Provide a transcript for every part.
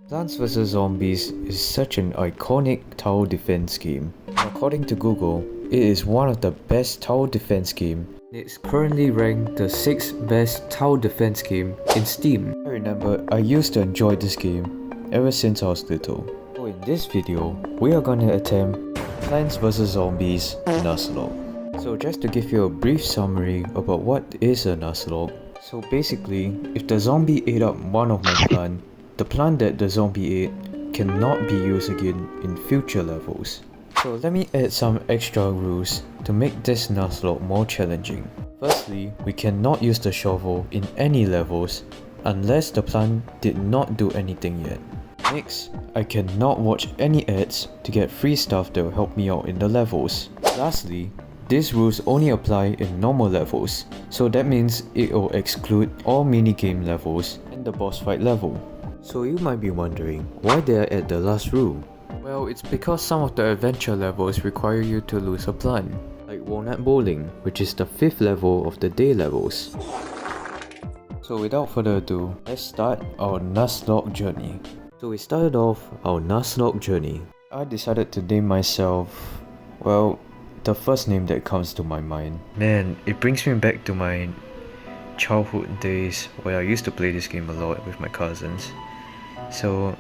Plants vs Zombies is such an iconic tower defense game. According to Google, it is one of the best tower defense game. It's currently ranked the 6th best tower defense game in Steam. I remember I used to enjoy this game ever since I was little. So in this video, we are gonna attempt Plants vs Zombies Nuzlocke. So just to give you a brief summary about what is a Nuzlocke. So basically, if the zombie ate up one of my plant, the plant that the zombie ate cannot be used again in future levels. So let me add some extra rules to make this Nuzlocke more challenging. Firstly, we cannot use the shovel in any levels unless the plant did not do anything yet. Next, I cannot watch any ads to get free stuff that will help me out in the levels. Lastly, these rules only apply in normal levels, so that means it will exclude all minigame levels and the boss fight level. So you might be wondering, why did I add the last rule? Well, it's because some of the adventure levels require you to lose a plant, like Walnut Bowling, which is the 5th level of the day levels. So without further ado, let's start our Nuzlocke journey. So we started off our Nuzlocke journey. I decided to name myself, well, the first name that comes to my mind. Man, it brings me back to my childhood days where I used to play this game a lot with my cousins. So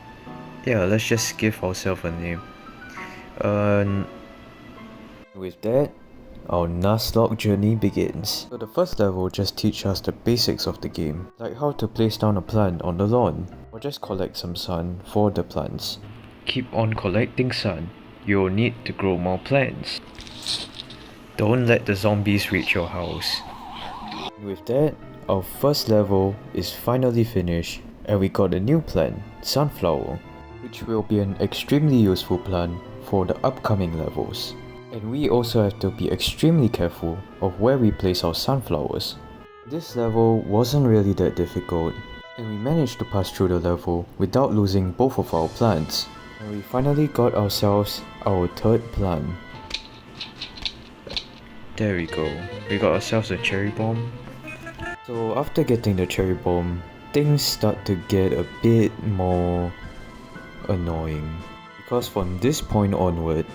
yeah, let's just give ourselves a name. With that, our Nuzlocke journey begins. So the first level just teaches us the basics of the game, like how to place down a plant on the lawn, or just collect some sun for the plants. Keep on collecting sun, you'll need to grow more plants. Don't let the zombies reach your house. With that, our first level is finally finished and we got a new plant, Sunflower, which will be an extremely useful plant for the upcoming levels. And we also have to be extremely careful of where we place our sunflowers. This level wasn't really that difficult, and we managed to pass through the level without losing both of our plants. And we finally got ourselves our third plant. There we go, we got ourselves a cherry bomb. So after getting the cherry bomb, things start to get a bit more annoying. Because from this point onward,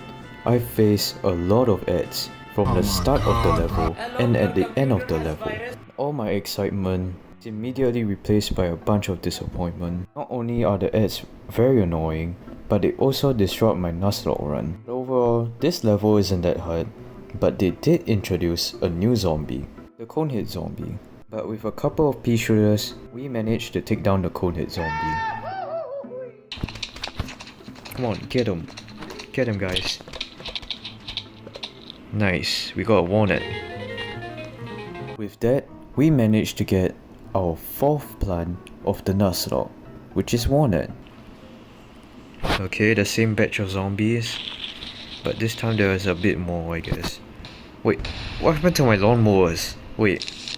I face a lot of ads from the start of the level and at the end of the level. All my excitement is immediately replaced by a bunch of disappointment. Not only are the ads very annoying, but they also disrupt my Nuzlocke run. Overall, this level isn't that hard, but they did introduce a new zombie, the Conehead zombie. But with a couple of pea shooters, we managed to take down the Conehead zombie. Come on, get him. Get him, guys. Nice, we got a walnut. With that, we managed to get our 4th plant of the Nuzlocke, which is walnut. Okay, the same batch of zombies, but this time there is a bit more, I guess. Wait, what happened to my lawnmowers? Wait,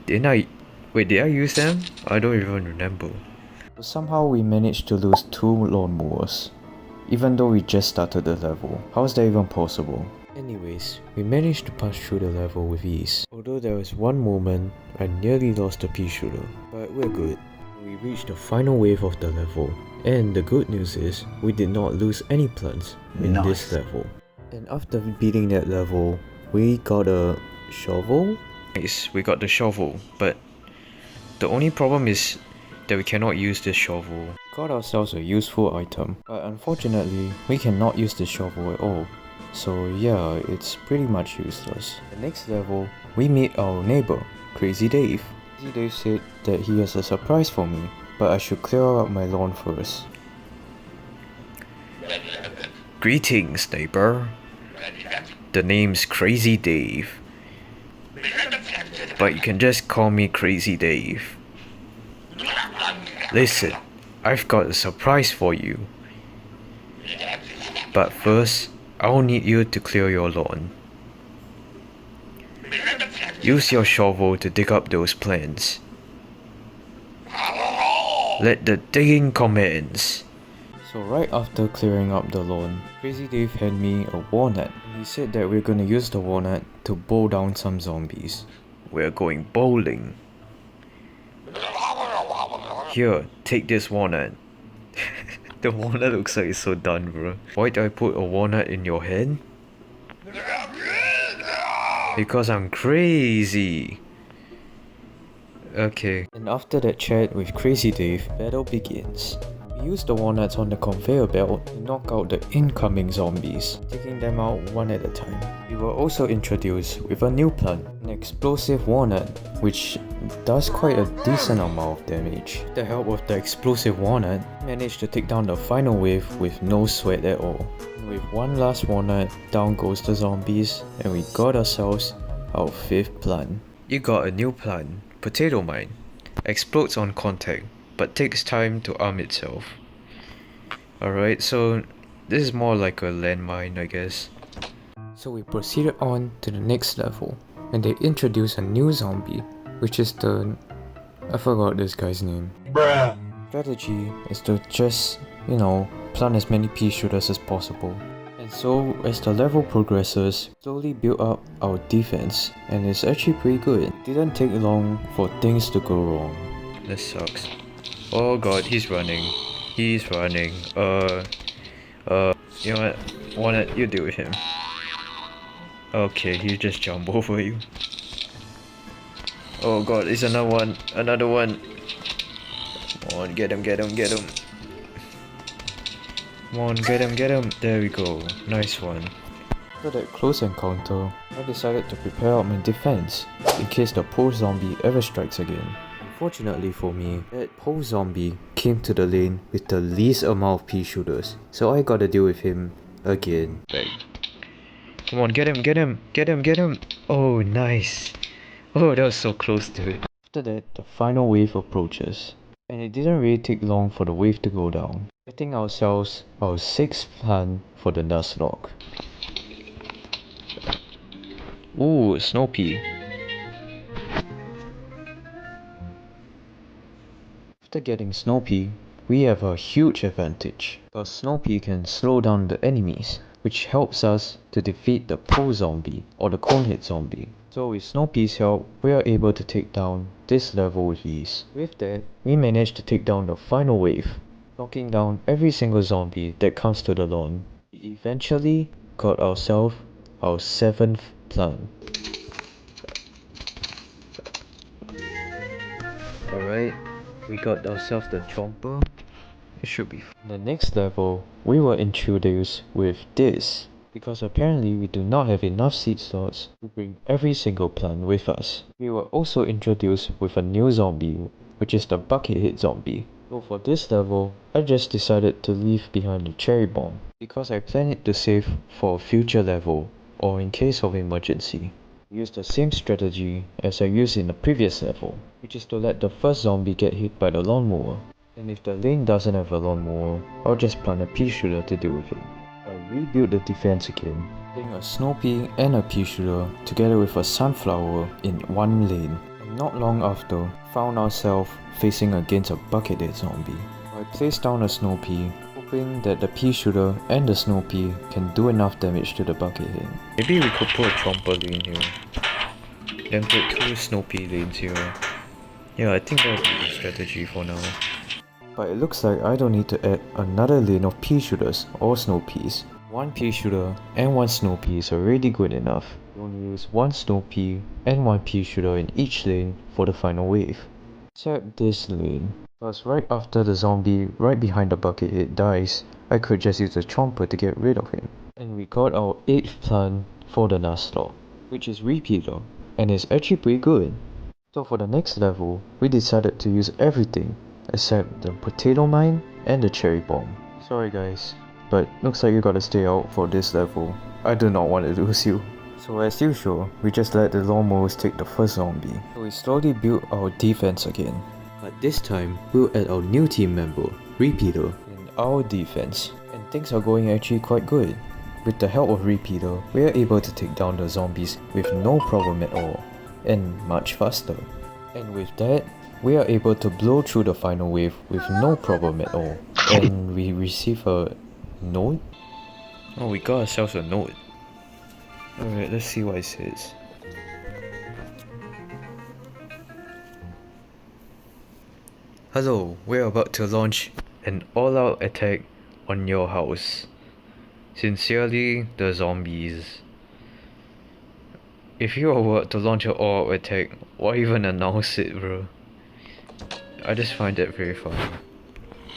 did I use them? I don't even remember. Somehow we managed to lose 2 lawnmowers, even though we just started the level. How is that even possible? Anyways, we managed to pass through the level with ease. Although there was one moment I nearly lost a pea shooter, but we're good. We reached the final wave of the level, and the good news is we did not lose any plants in this level. And after beating that level, we got a shovel? Nice, we got the shovel, but the only problem is that we cannot use this shovel. Got ourselves a useful item, but unfortunately, we cannot use the shovel at all. So yeah, it's pretty much useless. The next level, we meet our neighbor, Crazy Dave. Crazy Dave said that he has a surprise for me, but I should clear out my lawn first. Greetings, neighbor. The name's Crazy Dave, but you can just call me Crazy Dave. Listen, I've got a surprise for you. But first, I'll need you to clear your lawn. Use your shovel to dig up those plants. Let the digging commence. So right after clearing up the lawn, Crazy Dave handed me a walnut. He said that we're gonna use the walnut to bow down some zombies. We're going bowling. Here, take this walnut. The walnut looks like it's so done, bro. Why did I put a walnut in your head? Because I'm crazy. Okay. And after that chat with Crazy Dave, battle begins. We use the walnuts on the conveyor belt to knock out the incoming zombies, taking them out one at a time. We were also introduced with a new plant, an explosive walnut, which does quite a decent amount of damage. With the help of the explosive walnut, we managed to take down the final wave with no sweat at all. And with one last walnut, down goes the zombies, and we got ourselves our 5th plant. You got a new plant, Potato Mine. Explodes on contact, but takes time to arm itself. Alright, so this is more like a landmine, I guess. So we proceeded on to the next level, and they introduced a new zombie, which is the... I forgot this guy's name. Bruh. Strategy is to just, you know, plant as many pea shooters as possible. And so, as the level progresses, slowly build up our defense, and it's actually pretty good. It didn't take long for things to go wrong. This sucks. Oh god, he's running. He's running. You know what? Walnut, you deal with him. Okay, he just jumped over you. Oh god, it's another one. Another one. Come on, get him, get him, get him. Come on, get him, get him. There we go. Nice one. After that close encounter, I decided to prepare out my defense in case the pole zombie ever strikes again. Unfortunately for me, that pole zombie came to the lane with the least amount of pea shooters, so I gotta deal with him again. Come on, get him, get him, get him, get him. Oh, nice. Oh, that was so close to it. After that, the final wave approaches, and it didn't really take long for the wave to go down, getting ourselves our 6th plant for the Nuzlocke. Ooh, snow pea. After getting Snow Pea, we have a huge advantage, because Snow Pea can slow down the enemies, which helps us to defeat the pole zombie or the conehead zombie. So with Snow Pea's help, we are able to take down this level with ease. With that, we managed to take down the final wave, knocking down every single zombie that comes to the lawn. We eventually got ourselves our 7th plant. Alright. We got ourselves the chomper. It should be fun. The next level, we were introduced with this, because apparently we do not have enough seed slots to bring every single plant with us. We were also introduced with a new zombie, which is the buckethead zombie. So for this level, I just decided to leave behind the cherry bomb, because I plan it to save for a future level, or in case of emergency. Use the same strategy as I used in the previous level, which is to let the first zombie get hit by the lawnmower. And if the lane doesn't have a lawnmower, I'll just plant a pea shooter to deal with it. I rebuilt the defense again, putting a snow pea and a pea shooter together with a sunflower in one lane. And not long after, found ourselves facing against a buckethead zombie. I placed down a snow pea, hoping that the pea shooter and the snow pea can do enough damage to the buckethead. Maybe we could put a chomper lane here, then put 2 snow pea lanes here. Yeah, I think that would be the strategy for now. But it looks like I don't need to add another lane of pea shooters or snow peas. 1 pea shooter and 1 snow pea is already good enough. We only use 1 snow pea and 1 pea shooter in each lane for the final wave. Except this lane. Because right after the zombie right behind the buckethead dies, I could just use the chomper to get rid of him. And we got our 8th plant for the Nuzlocke, which is Repeater, and it's actually pretty good. So for the next level, we decided to use everything except the potato mine and the cherry bomb. Sorry guys, but looks like you gotta stay out for this level. I do not want to lose you. So as usual, we just let the lawnmowers take the first zombie. So we slowly built our defense again. But this time, we'll add our new team member, Repeater, in our defense. And things are going actually quite good. With the help of Repeater, we are able to take down the zombies with no problem at all, and much faster. And with that, we are able to blow through the final wave with no problem at all. And we receive a note? Oh, we got ourselves a note. Alright, let's see what it says. Hello, we're about to launch an all-out attack on your house. Sincerely, the zombies. If you were to launch an all-out attack, why even announce it, bro? I just find that very funny.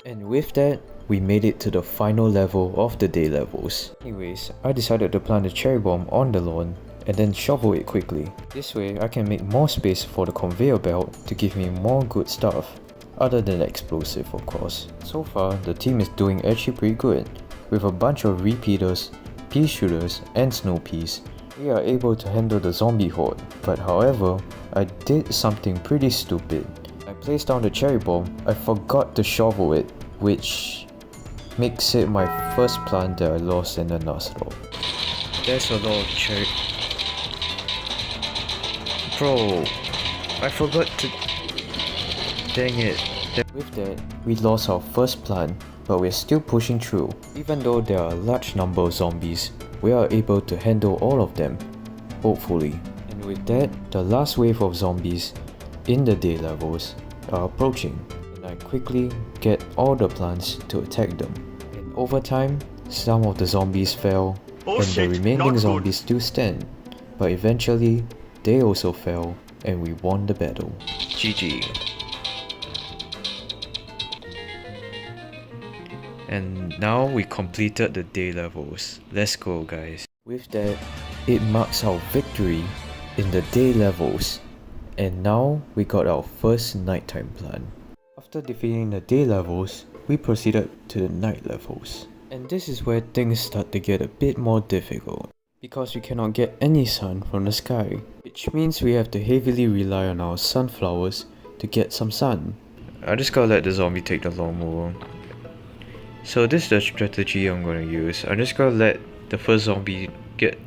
And with that, we made it to the final level of the day levels. Anyways, I decided to plant a cherry bomb on the lawn and then shovel it quickly. This way, I can make more space for the conveyor belt to give me more good stuff, other than explosive of course. So far, the team is doing actually pretty good. With a bunch of repeaters, pea shooters and snow peas, we are able to handle the zombie horde. But however, I did something pretty stupid. I placed down the cherry bomb, I forgot to shovel it, which makes it my first plant that I lost in the Nuzlocke. There's a lot of cherry... Bro, I forgot to... Dang it. With that, we lost our first plant, but we're still pushing through. Even though there are a large number of zombies, we are able to handle all of them, hopefully. And with that, the last wave of zombies in the day levels are approaching, and I quickly get all the plants to attack them. And over time, some of the zombies fell, and the remaining zombies still stand, but eventually they also fell and we won the battle. GG. And now we completed the day levels. Let's go, guys. With that, it marks our victory in the day levels. And now we got our first nighttime plan. After defeating the day levels, we proceeded to the night levels. And this is where things start to get a bit more difficult, because we cannot get any sun from the sky, which means we have to heavily rely on our sunflowers to get some sun. I just gotta let the zombie take the lawnmower. So this is the strategy I'm gonna use. I'm just gonna let the first zombie get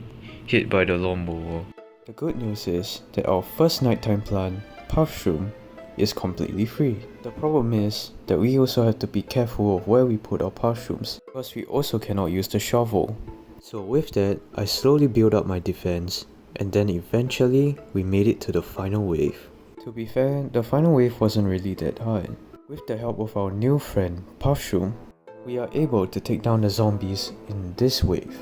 hit by the lawnmower. The good news is that our first nighttime plant, Puffshroom, is completely free. The problem is that we also have to be careful of where we put our Puffshrooms, because we also cannot use the shovel. So with that, I slowly built up my defense, and then eventually we made it to the final wave. To be fair, the final wave wasn't really that hard. With the help of our new friend, Puffshroom, we are able to take down the zombies in this wave.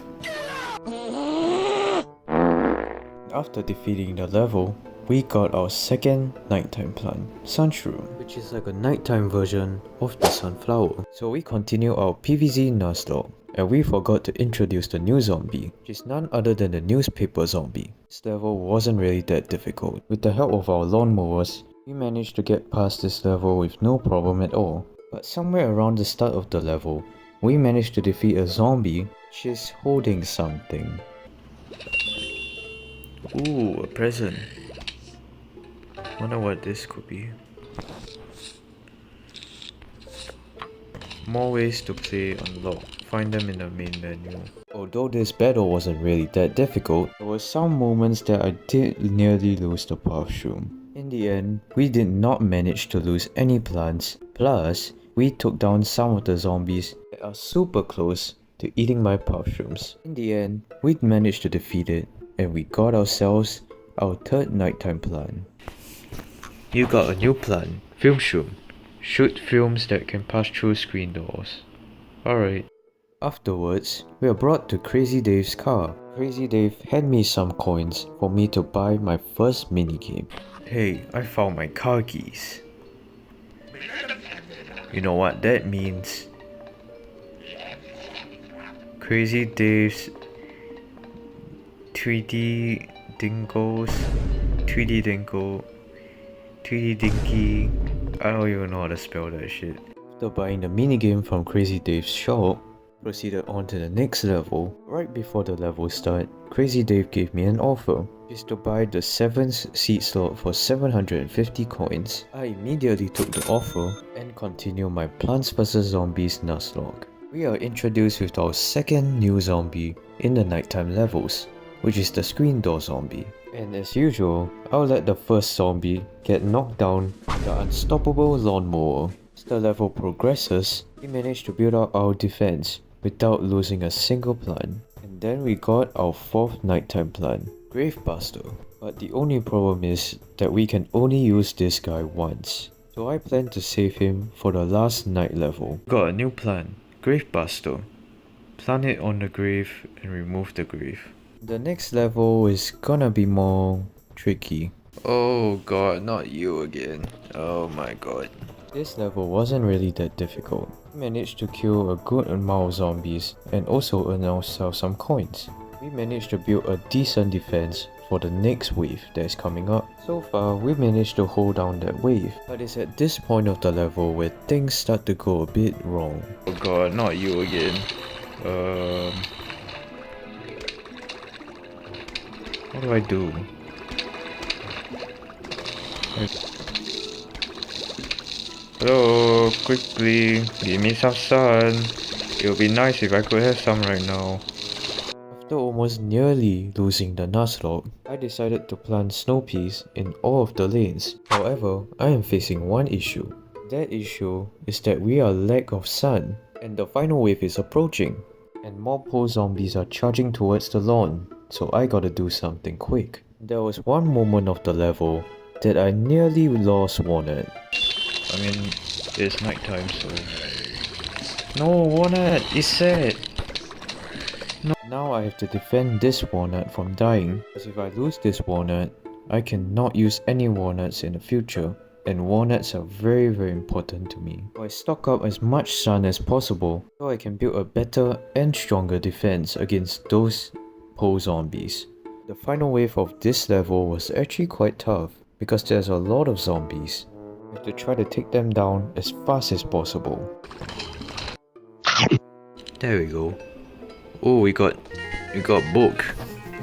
After defeating the level, we got our second nighttime plant, Sunshroom, which is like a nighttime version of the sunflower. So we continue our PvZ Nuzlocke, and we forgot to introduce the new zombie, which is none other than the newspaper zombie. This level wasn't really that difficult. With the help of our lawnmowers, we managed to get past this level with no problem at all. But somewhere around the start of the level, we managed to defeat a zombie which is holding something. Ooh, a present. Wonder what this could be. More ways to play unlocked. Find them in the main menu. Although this battle wasn't really that difficult, there were some moments that I did nearly lose the Puffshroom. In the end, we did not manage to lose any plants, plus we took down some of the zombies that are super close to eating my Puffshrooms. In the end, we managed to defeat it, and we got ourselves our third nighttime plant. You got a new plant, Filmshroom. Shoot films that can pass through screen doors. Alright. Afterwards, we are brought to Crazy Dave's car. Crazy Dave had me some coins for me to buy my first minigame. Hey, I found my car keys. You know what that means? Crazy Dave's 3D Dingles, 3D Dingle, 3D Dinky, I don't even know how to spell that shit. After buying the minigame from Crazy Dave's shop, proceeded on to the next level. Right before the level start, Crazy Dave gave me an offer, is to buy the 7th seed slot for 750 coins. I immediately took the offer and continued my Plants vs Zombies Nuzlocke. We are introduced with our second new zombie in the nighttime levels, which is the screen door zombie. And as usual, I'll let the first zombie get knocked down by the unstoppable lawnmower. As the level progresses, we managed to build up our defense without losing a single plant. And then we got our fourth nighttime plant, Gravebuster. But the only problem is that we can only use this guy once. So I plan to save him for the last night level. Got a new plan, Gravebuster. Plant it on the grave and remove the grave. The next level is gonna be more tricky. Oh god, not you again. Oh my god. This level wasn't really that difficult. We managed to kill a good amount of zombies and also earn ourselves some coins. We managed to build a decent defense for the next wave that is coming up. So far, we managed to hold down that wave, but it's at this point of the level where things start to go a bit wrong. Oh god, not you again. What do I do? Hello, quickly, give me some sun. It would be nice if I could have some right now. After almost nearly losing the Nuzlocke, I decided to plant snow peas in all of the lanes. However, I am facing one issue. That issue is that we are lack of sun, and the final wave is approaching. And more pole zombies are charging towards the lawn, so I gotta do something quick. There was one moment of the level that I nearly lost Walnut. I mean, it's nighttime, so... No, Walnut! It's sad! No. Now I have to defend this walnut from dying, because if I lose this walnut, I cannot use any walnuts in the future, and walnuts are very important to me. So I stock up as much sun as possible, so I can build a better and stronger defense against those pole zombies. The final wave of this level was actually quite tough, because there's a lot of zombies. I have to try to take them down as fast as possible. There we go. Oh, we got book.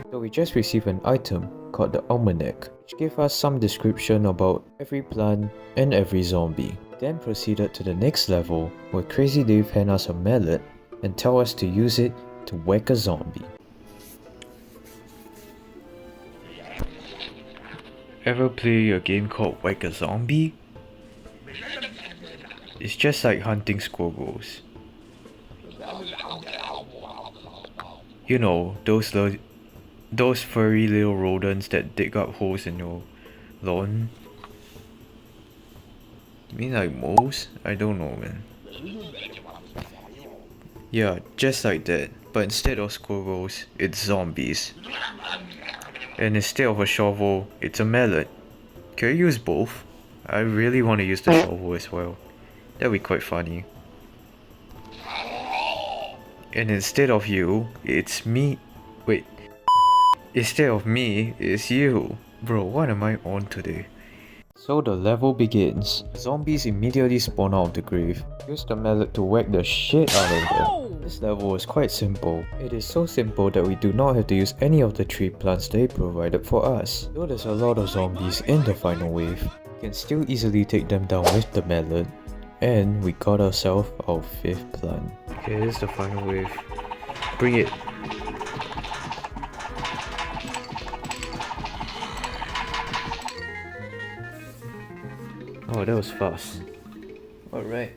So we just received an item called the Almanac, which gave us some description about every plant and every zombie. Then proceeded to the next level where Crazy Dave hand us a mallet and tell us to use it to whack a zombie. Ever play a game called Whack a Zombie? It's just like hunting squirrels. You know, those furry little rodents that dig up holes in your lawn. You mean like moles? I don't know, man. Yeah, just like that. But instead of squirrels, it's zombies. And instead of a shovel, it's a mallet. Can you use both? I really want to use the shovel as well. That'd be quite funny. And instead of you, it's me. Wait. Instead of me, it's you. Bro, what am I on today? So the level begins. Zombies immediately spawn out of the grave. Use the mallet to whack the shit out of them. This level is quite simple. It is so simple that we do not have to use any of the 3 plants they provided for us. Though there's a lot of zombies in the final wave, we can still easily take them down with the mallet. And we got ourselves our 5th plant. Okay, here's the final wave. Bring it. Oh, that was fast. Alright.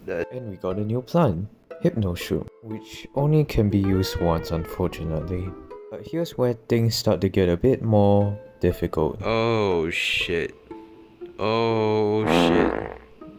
And we got a new plant, Hypnoshroom, which only can be used once, unfortunately. But here's where things start to get a bit more difficult. Oh shit. Oh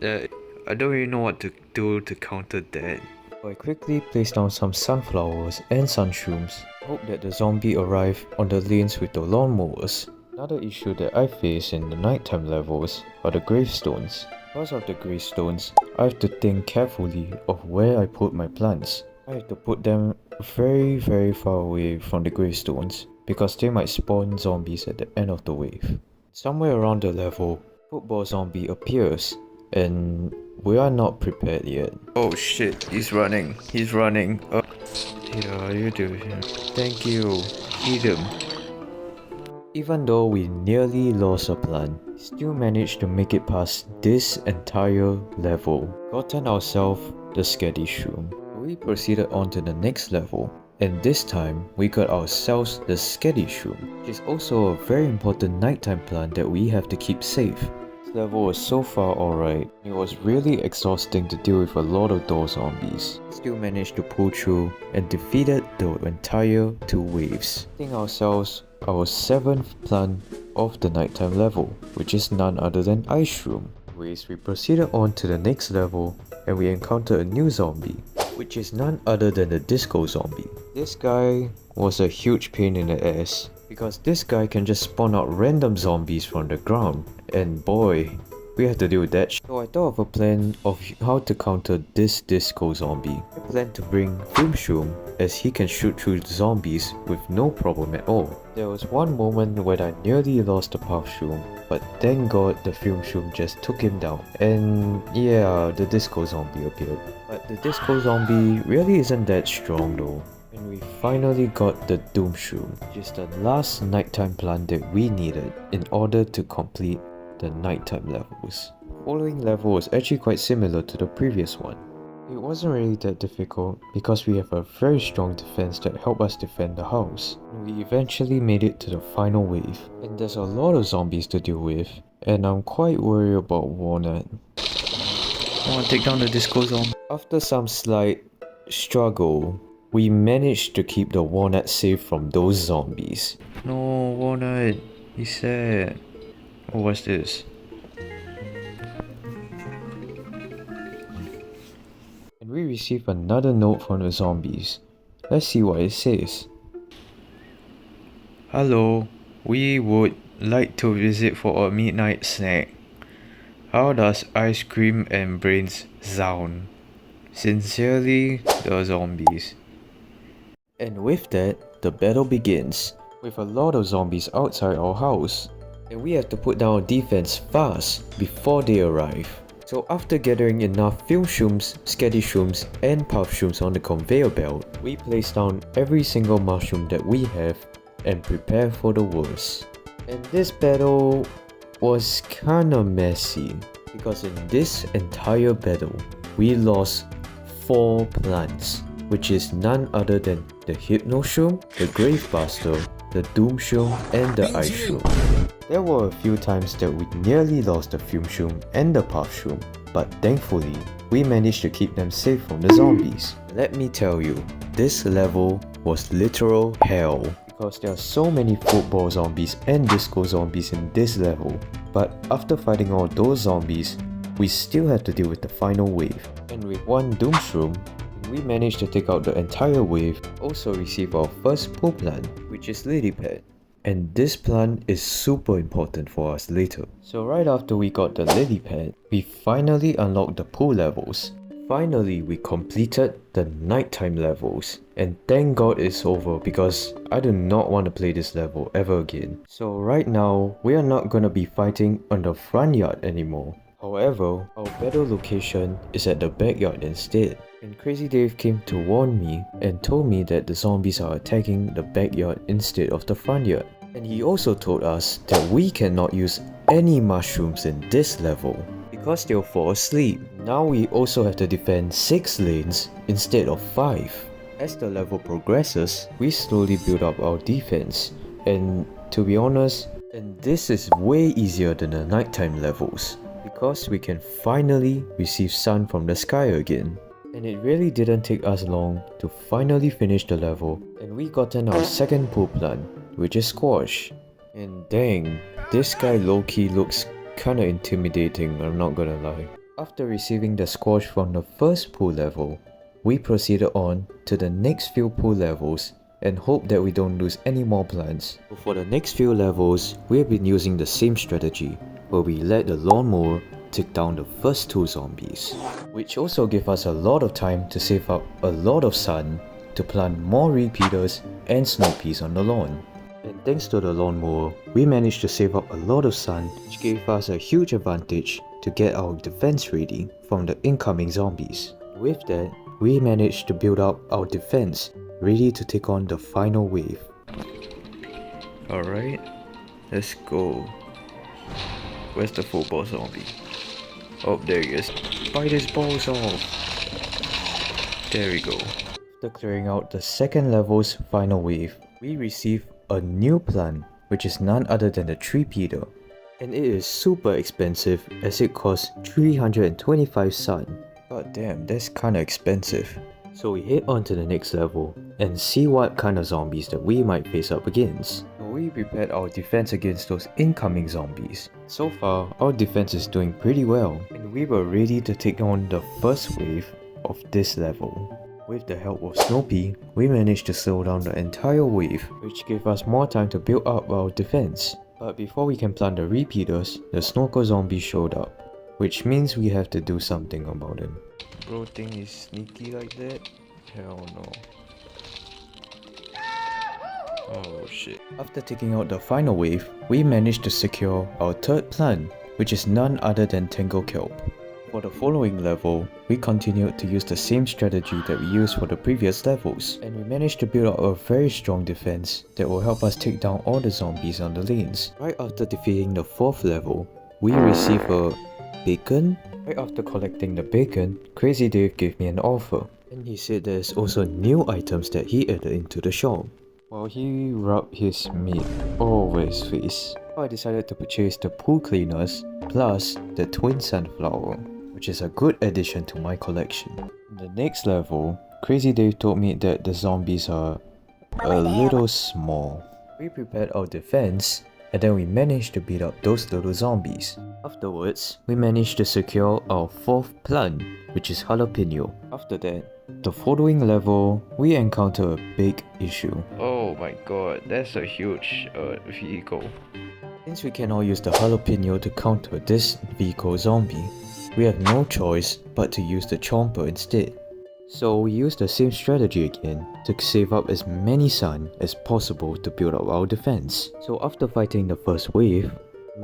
shit. I don't really know what to do to counter that. So I quickly place down some sunflowers and sunshrooms. Hope that the zombie arrive on the lanes with the lawnmowers. Another issue that I face in the nighttime levels are the gravestones. Because of the gravestones, I have to think carefully of where I put my plants. I have to put them very far away from the gravestones because they might spawn zombies at the end of the wave. Somewhere around the level, football zombie appears and we are not prepared yet. Oh shit, he's running. He's running. Yeah, you do him. Thank you. Feed him. Even though we nearly lost a plant, still managed to make it past this entire level. Gotten ourselves the Sketty Shroom. We proceeded on to the next level, and this time we got ourselves the Sketty Shroom, which is also a very important nighttime plant that we have to keep safe. This level was so far alright. It was really exhausting to deal with a lot of those zombies. Still managed to pull through and defeated the entire 2 waves. Getting ourselves our 7th plant of the nighttime level, which is none other than Ice Shroom. Anyways, we proceeded on to the next level and we encountered a new zombie, which is none other than the disco zombie. This guy was a huge pain in the ass because this guy can just spawn out random zombies from the ground, and boy, we have to deal with that. So I thought of a plan of how to counter this disco zombie. I plan to bring Fume Shroom as he can shoot through the zombies with no problem at all. There was one moment when I nearly lost the Puff Shroom, but thank god the Fume Shroom just took him down. And yeah, the disco zombie appeared. But the disco zombie really isn't that strong though. And we finally got the Doom Shroom, which is the last nighttime plant that we needed in order to complete the nighttime levels. The following level was actually quite similar to the previous one. It wasn't really that difficult because we have a very strong defense that helped us defend the house. We eventually made it to the final wave, and there's a lot of zombies to deal with, and I'm quite worried about Walnut. I want to take down the disco zombie. After some slight struggle, we managed to keep the Walnut safe from those zombies. No, Walnut, he's sad. Oh, what's this? And we receive another note from the zombies. Let's see what it says. Hello, we would like to visit for a midnight snack. How does ice cream and brains sound? Sincerely, the zombies. And with that, the battle begins, with a lot of zombies outside our house. And we have to put down our defense fast before they arrive. So after gathering enough Fume Shrooms, Sketty Shrooms and Puff Shrooms on the conveyor belt, we place down every single mushroom that we have and prepare for the worst. And this battle was kinda messy, because in this entire battle, we lost 4 plants, which is none other than the Hypno Shroom, the Grave Buster, the Doom Shroom and the Ice Shroom. There were a few times that we nearly lost the Fume Shroom and the Puff Shroom, but thankfully, we managed to keep them safe from the zombies. Let me tell you, this level was literal hell, because there are so many football zombies and disco zombies in this level, but after fighting all those zombies, we still have to deal with the final wave. And with one Doom Shroom, we managed to take out the entire wave, also receive our first pool plant, which is Lily Pad. And this plant is super important for us later. So right after we got the Lily Pad, we finally unlocked the pool levels. Finally, we completed the nighttime levels. And thank god it's over, because I do not want to play this level ever again. So right now, we are not gonna be fighting on the front yard anymore. However, our battle location is at the backyard instead. And Crazy Dave came to warn me and told me that the zombies are attacking the backyard instead of the front yard. And he also told us that we cannot use any mushrooms in this level because they'll fall asleep. Now we also have to defend 6 lanes instead of 5. As the level progresses, we slowly build up our defense, and to be honest, and this is way easier than the nighttime levels, because we can finally receive sun from the sky again. And it really didn't take us long to finally finish the level, and we gotten our second pool plant, which is Squash. And dang, this guy low-key looks kinda intimidating, I'm not gonna lie. After receiving the Squash from the first pool level, we proceeded on to the next few pool levels and hope that we don't lose any more plants. For the next few levels, we have been using the same strategy, where we let the lawnmower take down the first 2 zombies, which also gave us a lot of time to save up a lot of sun to plant more repeaters and snow peas on the lawn. And thanks to the lawnmower, we managed to save up a lot of sun, which gave us a huge advantage to get our defense ready from the incoming zombies. With that, we managed to build up our defense, ready to take on the final wave. Alright, let's go. Where's the football zombie? Oh, there he is. Bite his balls off. There we go. After clearing out the second level's final wave, we receive a new plant, which is none other than the Tree Peter. And it is super expensive as it costs 325 sun. God damn, that's kinda expensive. So we head on to the next level and see what kind of zombies that we might face up against. we prepared our defense against those incoming zombies. So far, our defense is doing pretty well, and we were ready to take on the first wave of this level. With the help of Snoopy, we managed to slow down the entire wave, which gave us more time to build up our defense. But before we can plant the repeaters, the snorkel zombie showed up, which means we have to do something about him. Bro thing is sneaky like that? Hell no. Oh shit. After taking out the final wave, we managed to secure our third plant, which is none other than Tangle Kelp. For the following level, we continued to use the same strategy that we used for the previous levels, and we managed to build up a very strong defense that will help us take down all the zombies on the lanes. Right after defeating the 4th level, we received a bacon. Right after collecting the bacon, Crazy Dave gave me an offer, and he said there's also new items that he added into the shop. While he rubbed his meat all over his face, I decided to purchase the pool cleaners plus the twin sunflower, which is a good addition to my collection. In the next level, Crazy Dave told me that the zombies are a little small. We prepared our defense, and then we managed to beat up those little zombies. Afterwards, we managed to secure our 4th plant, which is jalapeno. After that, the following level, we encounter a big issue. Oh my god, that's a huge vehicle. Since we cannot use the jalapeno to counter this vehicle zombie, we have no choice but to use the chomper instead. So we used the same strategy again to save up as many sun as possible to build up our defense. So after fighting the first wave,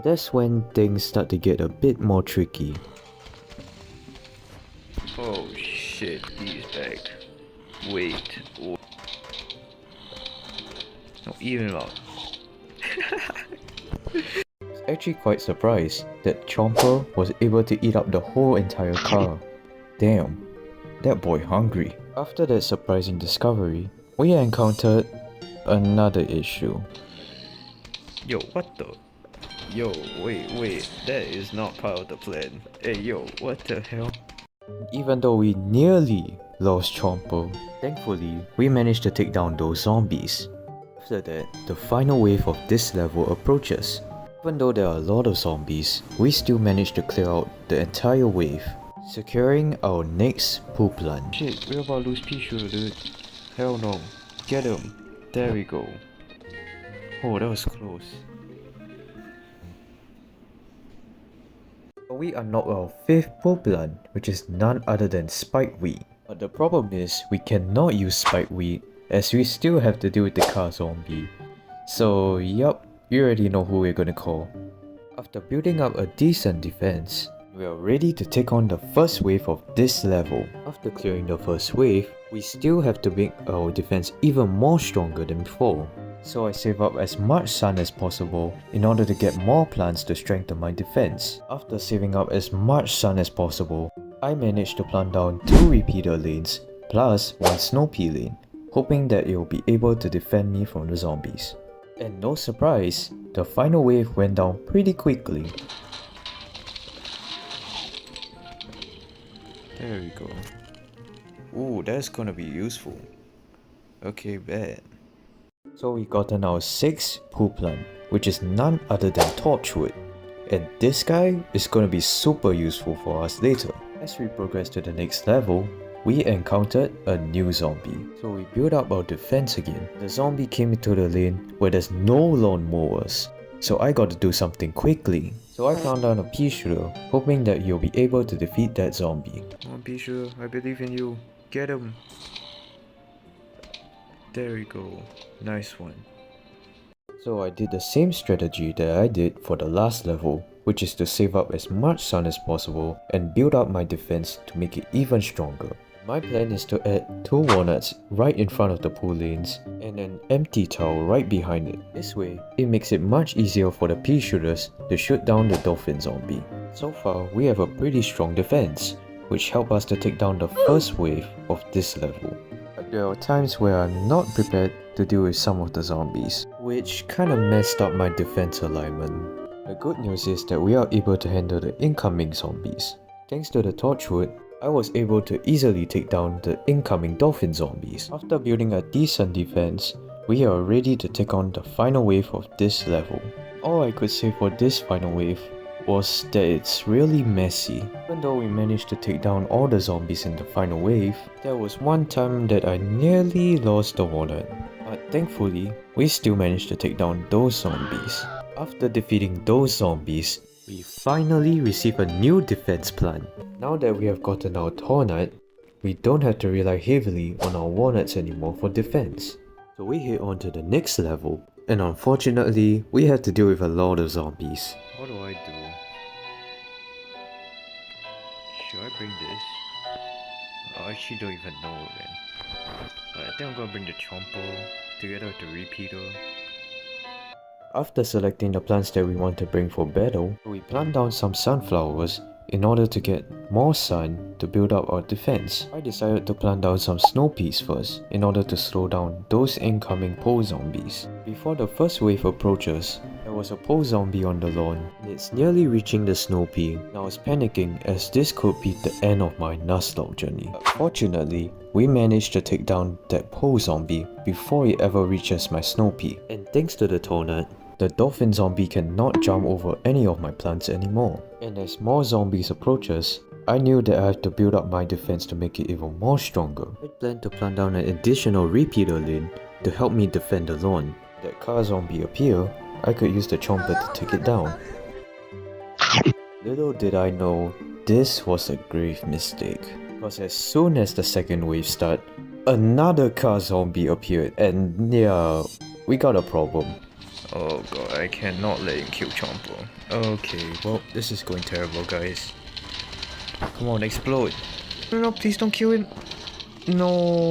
that's when things start to get a bit more tricky. Oh shit, he's back. Wait. No, even out. I was actually quite surprised that Chomper was able to eat up the whole entire car. Damn, that boy hungry. After that surprising discovery, we encountered another issue. Yo, what the? Yo, wait, that is not part of the plan. Hey yo, what the hell? Even though we nearly lost Chomper, thankfully we managed to take down those zombies. After that, the final wave of this level approaches. Even though there are a lot of zombies, we still managed to clear out the entire wave, securing our next pool plant. Shit, we're about to lose Pichu, dude. Hell no. Get him. There we go. Oh, that was close. We unlocked our 5th pool plant, which is none other than spikeweed. But the problem is, we cannot use spikeweed as we still have to deal with the car zombie. So yup, you already know who we're gonna call. After building up a decent defense, we are ready to take on the first wave of this level. After clearing the first wave, we still have to make our defense even more stronger than before. So I save up as much sun as possible in order to get more plants to strengthen my defense. After saving up as much sun as possible, I managed to plant down 2 repeater lanes plus 1 Snoopy lane, hoping that it will be able to defend me from the zombies. And no surprise, the final wave went down pretty quickly. There we go. Ooh, that's gonna be useful. Okay, bad. So we gotten our 6th pool plant, which is none other than Torchwood. And this guy is gonna be super useful for us later. As we progress to the next level, we encountered a new zombie. So we built up our defense again. The zombie came into the lane where there's no lawnmowers. So I got to do something quickly. So I found down a pea shooter, hoping that you'll be able to defeat that zombie. Come on, pea shooter, I believe in you. Get him. There we go. Nice one. So I did the same strategy that I did for the last level, which is to save up as much sun as possible and build up my defense to make it even stronger. My plan is to add 2 walnuts right in front of the pool lanes and an empty towel right behind it. This way, it makes it much easier for the pea shooters to shoot down the dolphin zombie. So far, we have a pretty strong defense, which helped us to take down the first wave of this level. But there are times where I'm not prepared to deal with some of the zombies, which kinda messed up my defense alignment. The good news is that we are able to handle the incoming zombies. Thanks to the Torchwood, I was able to easily take down the incoming dolphin zombies. After building a decent defense, we are ready to take on the final wave of this level. All I could say for this final wave was that it's really messy. Even though we managed to take down all the zombies in the final wave, there was one time that I nearly lost the wallet. But thankfully, we still managed to take down those zombies. After defeating those zombies, we finally receive a new defense plan. Now that we have gotten our Tornad, we don't have to rely heavily on our walnuts anymore for defense. So we head on to the next level, and unfortunately, we have to deal with a lot of zombies. What do I do? Should I bring this? I actually don't even know, man. I think I'm gonna bring the Chomper together with the Repeater. After selecting the plants that we want to bring for battle, we plant down some sunflowers in order to get more sun to build up our defense. I decided to plant down some snow peas first in order to slow down those incoming pole zombies. Before the first wave approaches, there was a pole zombie on the lawn and it's nearly reaching the snow pea, and I was panicking as this could be the end of my Nuzlocke journey. But fortunately, we managed to take down that pole zombie before it ever reaches my snow pea, and thanks to the Tornad, the dolphin zombie cannot jump over any of my plants anymore. And as more zombies approaches, I knew that I have to build up my defense to make it even more stronger. I planned to plant down an additional repeater lane to help me defend the lawn. That car zombie appear, I could use the chomper to take it down. Little did I know, this was a grave mistake. Because as soon as the second wave started, another car zombie appeared, and yeah, we got a problem. Oh god, I cannot let him kill Chomper. Okay, well, this is going terrible, guys. Come on, explode. No, please don't kill him. No.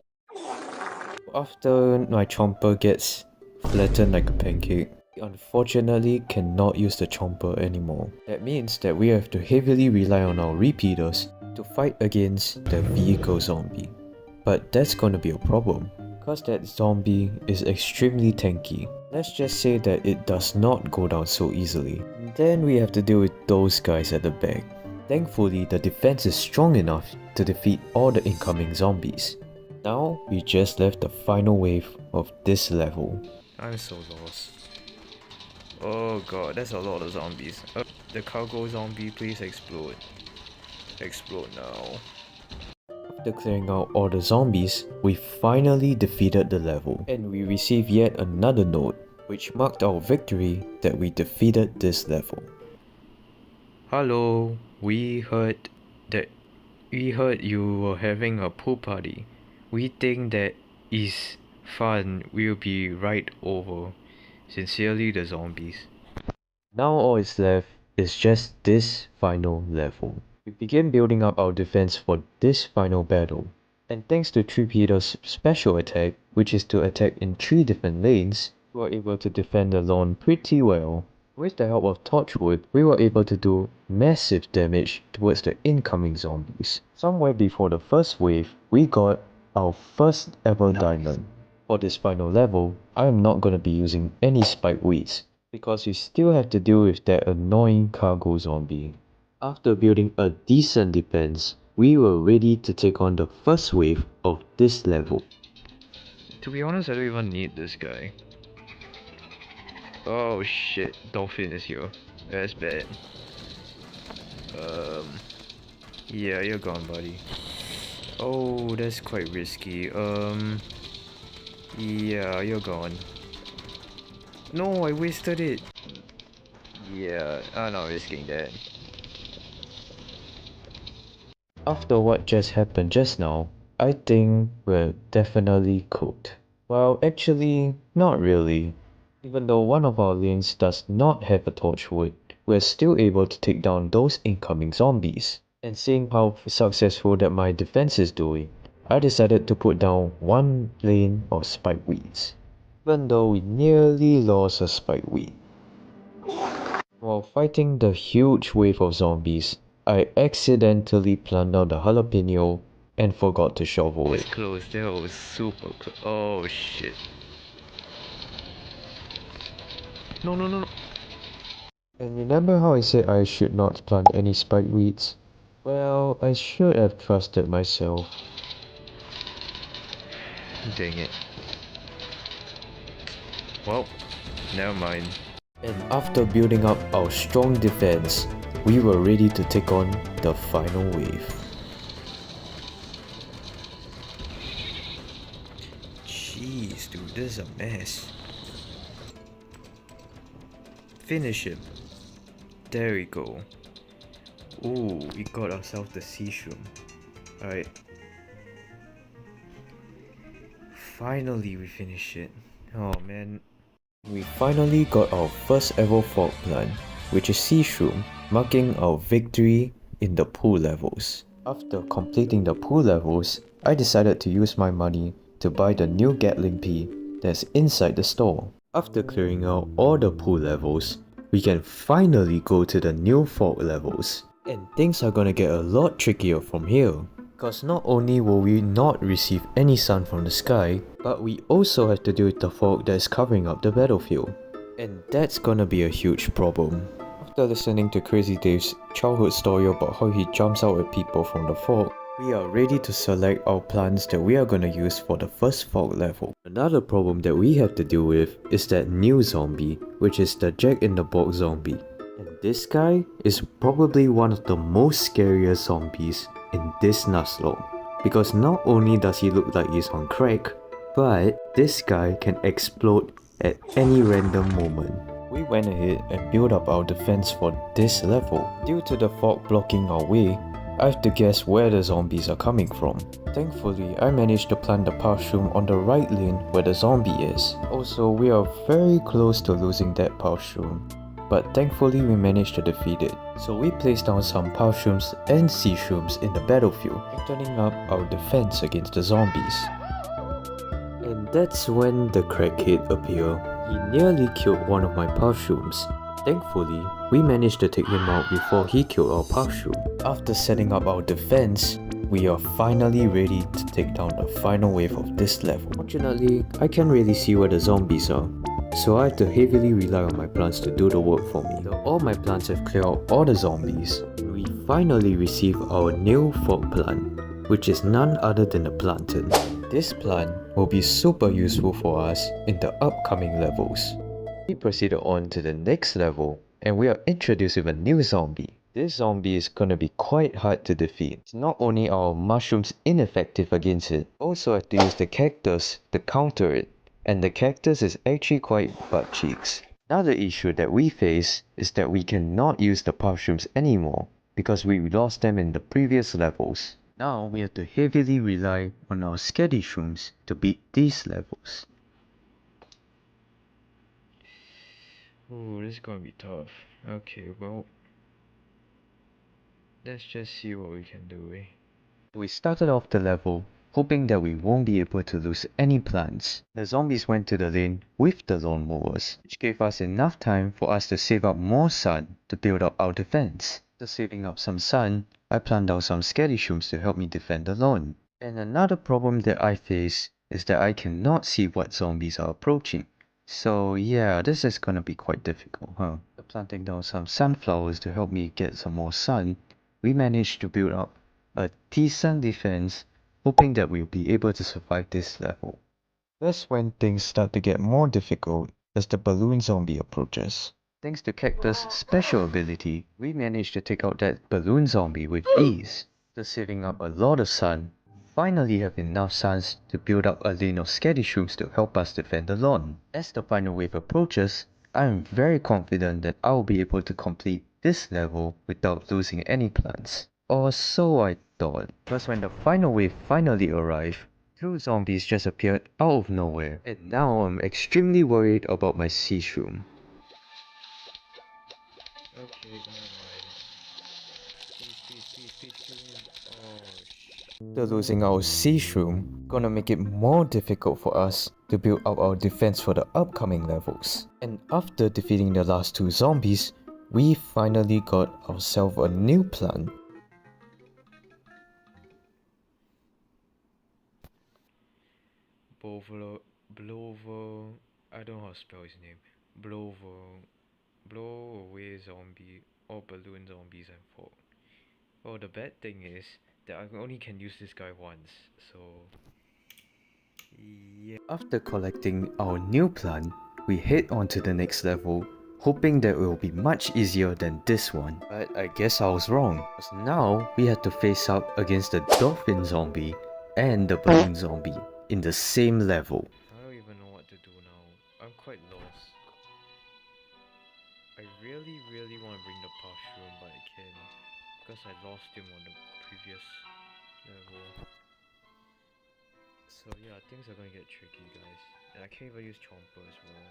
After my Chomper gets flattened like a pancake, we unfortunately cannot use the Chomper anymore. That means that we have to heavily rely on our repeaters to fight against the vehicle zombie. But that's gonna be a problem, because that zombie is extremely tanky. Let's just say that it does not go down so easily. Then we have to deal with those guys at the back. Thankfully, the defense is strong enough to defeat all the incoming zombies. Now, we just left the final wave of this level. I'm so lost. Oh god, that's a lot of zombies. The cargo zombie, please explode. Explode now. After clearing out all the zombies, we finally defeated the level, and we received yet another note, which marked our victory that we defeated this level. Hello, we heard you were having a pool party. We think that is fun. We'll be right over. Sincerely, the zombies. Now all is left is just this final level. We begin building up our defense for this final battle, and thanks to Repeater's special attack, which is to attack in 3 different lanes, we were able to defend the lawn pretty well. With the help of Torchwood, we were able to do massive damage towards the incoming zombies. Somewhere before the first wave, we got our first ever diamond. For this final level, I am not going to be using any spike weeds, because we still have to deal with that annoying cargo zombie. After building a decent defense, we were ready to take on the first wave of this level. To be honest, I don't even need this guy. Oh shit, Dolphin is here. That's bad. Yeah, you're gone, buddy. Oh, that's quite risky. Yeah, you're gone. No, I wasted it. Yeah, I'm not risking that. After what just happened just now, I think we're definitely cooked. Well, actually, not really. Even though one of our lanes does not have a torchwood, we're still able to take down those incoming zombies. And seeing how successful that my defense is doing, I decided to put down one lane of spikeweeds. Even though we nearly lost a spikeweed. While fighting the huge wave of zombies, I accidentally planted down the jalapeno and forgot to shovel it. Close, that was super close. Oh shit. No. And remember how I said I should not plant any spikeweeds? Well, I should have trusted myself. Dang it. Well, never mind. And after building up our strong defense, we were ready to take on the final wave. Jeez, dude, this is a mess. Finish him. There we go. Ooh, we got ourselves the sea shroom. Alright. Finally we finished it. Oh man. We finally got our first ever fog plant, which is sea shroom, marking our victory in the pool levels. After completing the pool levels, I decided to use my money to buy the new Gatling Pea that's inside the store. After clearing out all the pool levels, we can finally go to the new fog levels. And things are gonna get a lot trickier from here. Cause not only will we not receive any sun from the sky, but we also have to deal with the fog that is covering up the battlefield. And that's gonna be a huge problem. After listening to Crazy Dave's childhood story about how he jumps out at people from the fog, we are ready to select our plants that we are gonna use for the first fog level. Another problem that we have to deal with is that new zombie, which is the Jack-in-the-Box zombie. And this guy is probably one of the most scariest zombies in this Nuzlocke, because not only does he look like he's on crack, but this guy can explode at any random moment. We went ahead and built up our defense for this level. Due to the fog blocking our way, I have to guess where the zombies are coming from. Thankfully, I managed to plant the mushroom on the right lane where the zombie is. Also, we are very close to losing that mushroom, but thankfully we managed to defeat it. So we placed down some mushrooms and sea shrooms in the battlefield, turning up our defense against the zombies. And that's when the crackhead appeared. He nearly killed one of my mushrooms. Thankfully, we managed to take him out before he killed our mushroom. After setting up our defense, we are finally ready to take down the final wave of this level. Fortunately, I can't really see where the zombies are, so I have to heavily rely on my plants to do the work for me. All my plants have cleared out all the zombies. We finally receive our new fog plant, which is none other than the plantain. This plant will be super useful for us in the upcoming levels. We proceeded on to the next level, and we are introduced with a new zombie. This zombie is gonna be quite hard to defeat. Not only are our mushrooms ineffective against it, also have to use the cactus to counter it. And the cactus is actually quite butt cheeks. Another issue that we face is that we cannot use the mushrooms anymore because we lost them in the previous levels. Now we have to heavily rely on our sketty shrooms to beat these levels. Oh, this is gonna be tough. Okay, well, let's just see what we can do, eh? We started off the level hoping that we won't be able to lose any plants. The zombies went to the lane with the lawnmowers, which gave us enough time for us to save up more sun to build up our defense. After saving up some sun, I planted out some scary shrooms to help me defend the lawn. And another problem that I face is that I cannot see what zombies are approaching. So yeah, this is gonna be quite difficult, huh? After planting down some sunflowers to help me get some more sun, we managed to build up a decent defense, hoping that we'll be able to survive this level. That's when things start to get more difficult as the balloon zombie approaches. Thanks to Cactus' special ability, we managed to take out that balloon zombie with ease. After saving up a lot of sun, finally have enough suns to build up a lane of sketty shrooms to help us defend the lawn. As the final wave approaches, I am very confident that I will be able to complete this level without losing any plants. Or so I thought. But when the final wave finally arrived, two zombies just appeared out of nowhere. And now I'm extremely worried about my sea shroom. Okay, never mind. After losing our sea shroom, gonna make it more difficult for us to build up our defense for the upcoming levels. And after defeating the last two zombies, we finally got ourselves a new plant. Blover, I don't know how to spell his name. Blow away zombie or balloon zombies and fog. Oh, the bad thing is that I only can use this guy once, so yeah. After collecting our new plant, we head on to the next level, hoping that it will be much easier than this one. But I guess I was wrong, because now we had to face up against the dolphin zombie and the balloon zombie in the same level. I don't even know what to do now. I'm quite lost. I really want to bring the mushroom, but I can't, because I lost him on the previous level. So yeah, things are gonna get tricky, guys. And I can't even use Chomper as well.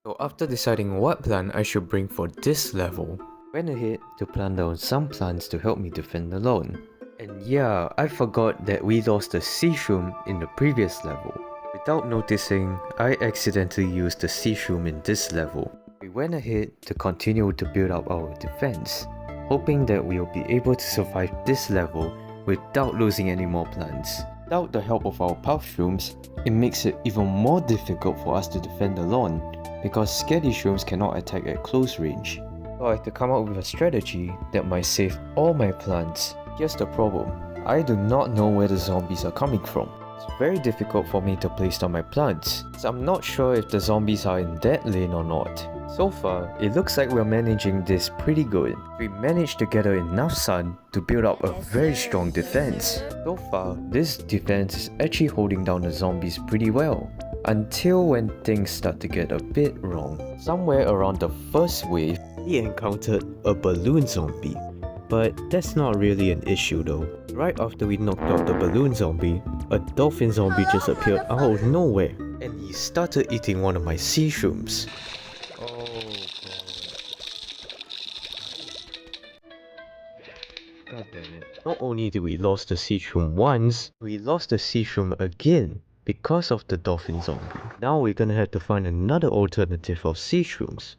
So after deciding what plant I should bring for this level, went ahead to plant down some plants to help me defend alone. And yeah, I forgot that we lost the sea shroom in the previous level. Without noticing, I accidentally used the sea shroom in this level. We went ahead to continue to build up our defense, hoping that we will be able to survive this level without losing any more plants. Without the help of our puff shrooms, it makes it even more difficult for us to defend alone, because scaredy shrooms cannot attack at close range. So I had to come up with a strategy that might save all my plants. Here's the problem, I do not know where the zombies are coming from. It's very difficult for me to place down my plants, so I'm not sure if the zombies are in that lane or not. So far, it looks like we're managing this pretty good. We managed to gather enough sun to build up a very strong defense. So far, this defense is actually holding down the zombies pretty well. Until when things start to get a bit wrong. Somewhere around the first wave, we encountered a balloon zombie. But that's not really an issue though. Right after we knocked out the balloon zombie, a dolphin zombie just appeared out of nowhere. And he started eating one of my sea shrooms. Oh god damn it. Not only did we lose the sea shroom once, we lost the sea shroom again because of the dolphin zombie. Now we're gonna have to find another alternative of sea shrooms,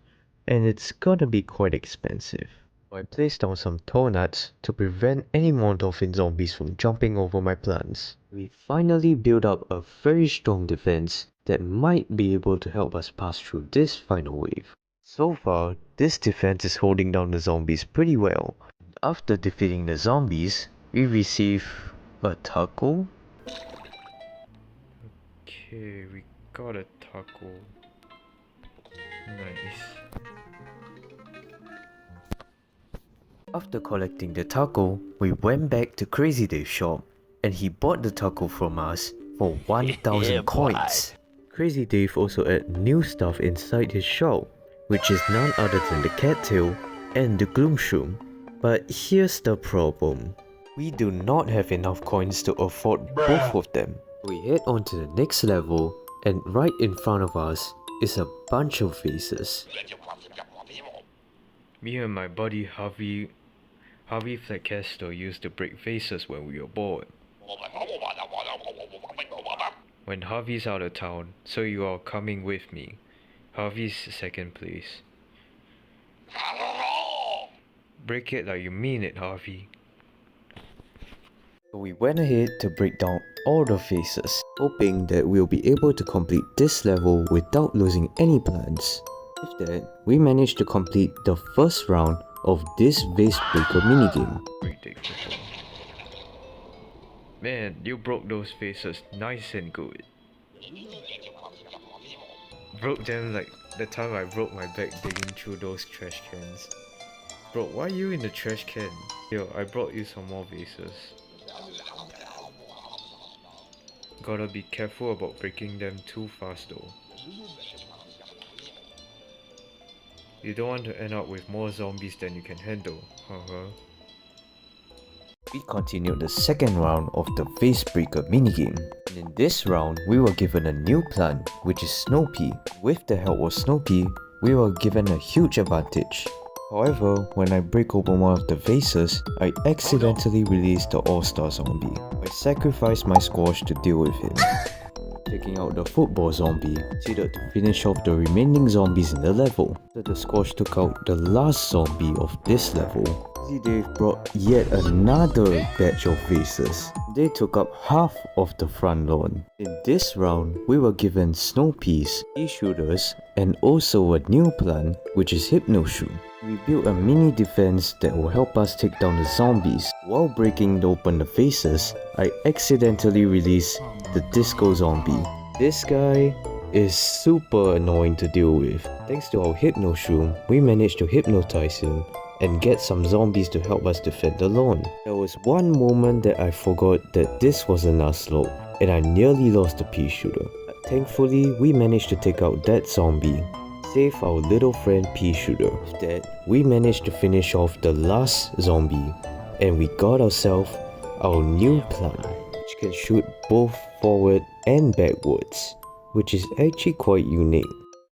and it's gonna be quite expensive. I placed down some toe nuts to prevent any more dolphin zombies from jumping over my plants. We finally built up a very strong defense that might be able to help us pass through this final wave. So far, this defense is holding down the zombies pretty well. After defeating the zombies, we receive a taco. Okay, we got a taco. Nice. After collecting the taco, we went back to Crazy Dave's shop and he bought the taco from us for 1000 coins. Crazy Dave also added new stuff inside his shop, which is none other than the cattail and the gloom shroom. But here's the problem. We do not have enough coins to afford both of them. We head on to the next level and right in front of us is a bunch of vases. Me and my buddy Harvey Fleckester used to break vases when we were bored. When Harvey's out of town, so you are coming with me. Harvey's second place. Break it like you mean it, Harvey. So we went ahead to break down all the vases, hoping that we'll be able to complete this level without losing any plants. With that, we managed to complete the first round of this vase breaker minigame. Man, you broke those vases nice and good. Broke them like the time I broke my back digging through those trash cans. Bro, why are you in the trash can? Yo, I brought you some more vases. Gotta be careful about breaking them too fast though. You don't want to end up with more zombies than you can handle, haha. We continued the second round of the vase breaker minigame. And in this round, we were given a new plant, which is Snow Pea. With the help of Snow Pea, we were given a huge advantage. However, when I break open one of the vases, I accidentally released the All-Star zombie. I sacrificed my squash to deal with him. Taking out the football zombie, proceeded to finish off the remaining zombies in the level. After the squash took out the last zombie of this level, Crazy Dave brought yet another batch of vases. They took up half of the front lawn. In this round, we were given snow peas, pea shooters, and also a new plant, which is Hypno Shroom. We built a mini defense that will help us take down the zombies. While breaking open the vases, I accidentally released the disco zombie. This guy is super annoying to deal with. Thanks to our Hypno Shroom, we managed to hypnotize him and get some zombies to help us defend the lawn. There was one moment that I forgot that this was a Nuzlocke and I nearly lost the pea shooter. But thankfully, we managed to take out that zombie, save our little friend pea shooter. With that, we managed to finish off the last zombie and we got ourselves our new plant, which can shoot both forward and backwards, which is actually quite unique.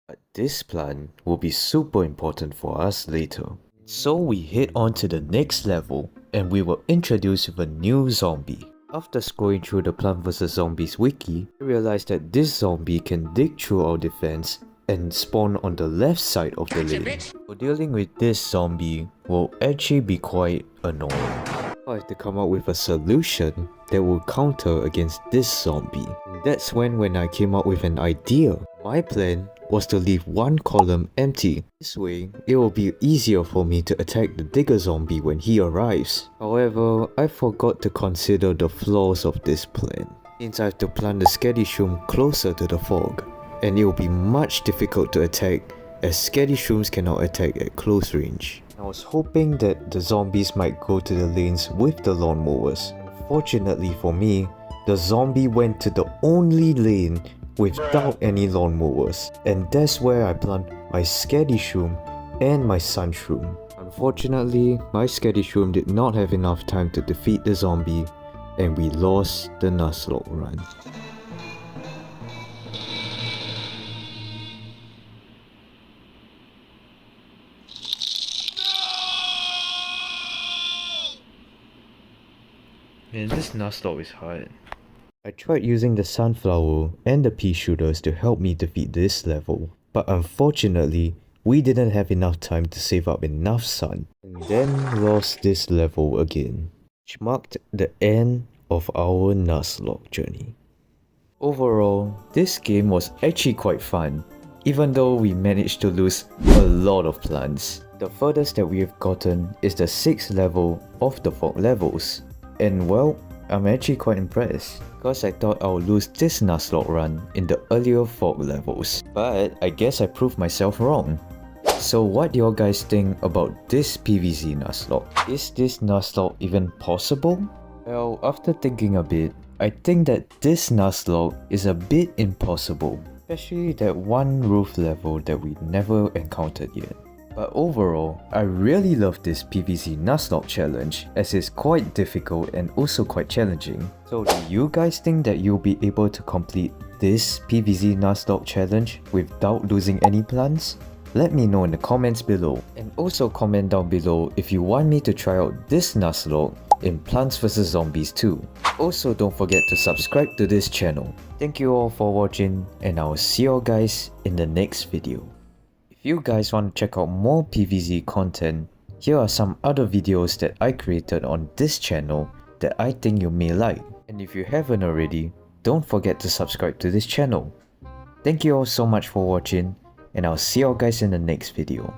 But this plant will be super important for us later. So we head on to the next level and we were introduced with a new zombie. After scrolling through the Plant vs Zombies wiki, I realized that this zombie can dig through our defense and spawn on the left side of the lane. So dealing with this zombie will actually be quite annoying. I have to come up with a solution that will counter against this zombie. And that's when I came up with an idea. My plan was to leave one column empty. This way, it will be easier for me to attack the digger zombie when he arrives. However, I forgot to consider the flaws of this plan, since I have to plant the Skady Shroom closer to the fog, and it will be much difficult to attack as Skady Shrooms cannot attack at close range. I was hoping that the zombies might go to the lanes with the lawnmowers. Fortunately for me, the zombie went to the only lane without any lawnmowers, and that's where I plant my Skady Shroom and my Sun Shroom. Unfortunately, my Skady Shroom did not have enough time to defeat the zombie, and we lost the Nuzlocke run. Man, this Nuzlocke is hard. I tried using the sunflower and the pea shooters to help me defeat this level, but unfortunately, we didn't have enough time to save up enough sun, and then lost this level again, which marked the end of our Nuzlocke journey. Overall, this game was actually quite fun, even though we managed to lose a lot of plants. The furthest that we have gotten is the 6th level of the fog levels, and well, I'm actually quite impressed, because I thought I would lose this Nuzlocke run in the earlier fog levels, but I guess I proved myself wrong. So what do you guys think about this PvZ Nuzlocke? Is this Nuzlocke even possible? Well, after thinking a bit, I think that this Nuzlocke is a bit impossible, especially that one roof level that we never encountered yet. But overall, I really love this PvZ Nuzlocke challenge as it's quite difficult and also quite challenging. So do you guys think that you'll be able to complete this PvZ Nuzlocke challenge without losing any plants? Let me know in the comments below, and also comment down below if you want me to try out this Nuzlocke in Plants vs Zombies too. Also don't forget to subscribe to this channel. Thank you all for watching, and I will see you guys in the next video. If you guys want to check out more PvZ content, here are some other videos that I created on this channel that I think you may like. And if you haven't already, don't forget to subscribe to this channel. Thank you all so much for watching, and I'll see you guys in the next video.